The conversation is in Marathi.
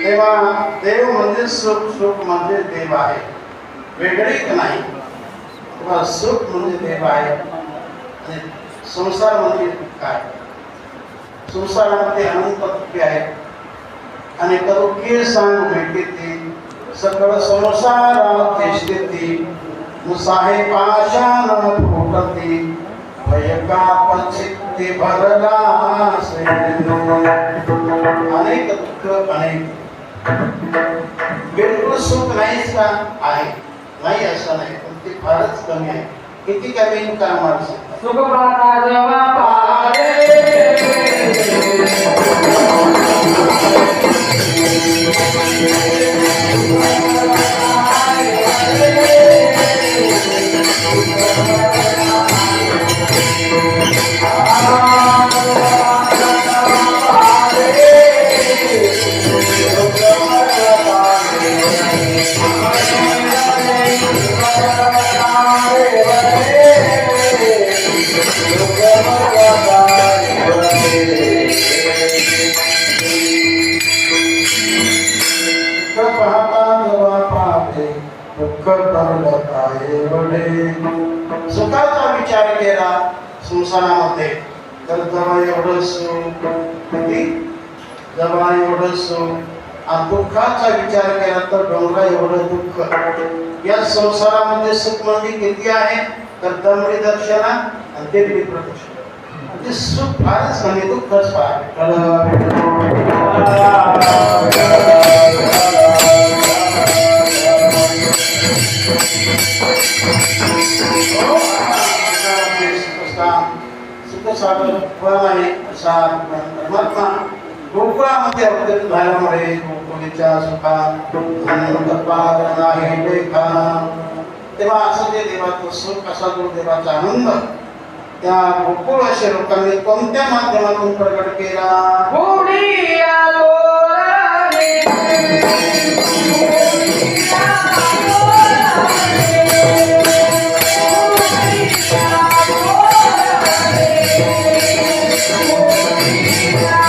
तेव्हा देव म्हणजे सुख, सुख म्हणजे देव आहे, वेगळे नाही. तेव्हा सुख म्हणजे देव आहे आणि संसार म्हणजे काय? संसारामध्ये अनंत दुःखे आहेत आणि दुःखे सांग भेटते सकळ संसारात स्थिती मुसाहे पाषाण फुटती भय का पचित्ते भरला अनेक दुःख अनेक बिलकुल सुख नाहीच का? आहे, नाही असं नाही, पण ते फारच कमी आहे. किती कमी का माणूस सुख पाता जवा पारे सुखाचा विचार केला संसारामध्ये तर जवळ एवढं सुख, जवळ एवढं सुख, आणि दुःखाचा विचार केला तर डोंगरा एवढं दुःख. या संसारामध्ये सुख म्हणजे किती आहे तर दमडी दर्शना आणि देवी प्रदर्शन. ते सुख फारच कमी, दुःखच फार. परमात्मा गोकुळामध्ये अवतरित झाल्यामुळे गोकुळीच्या सुखात आहे लेखा. तेव्हा असं ते देवाचं सुख, असा जो देवाचा आनंद त्या गोकुळ अशा लोकांनी कोणत्या माध्यमातून प्रकट केला? Yeah.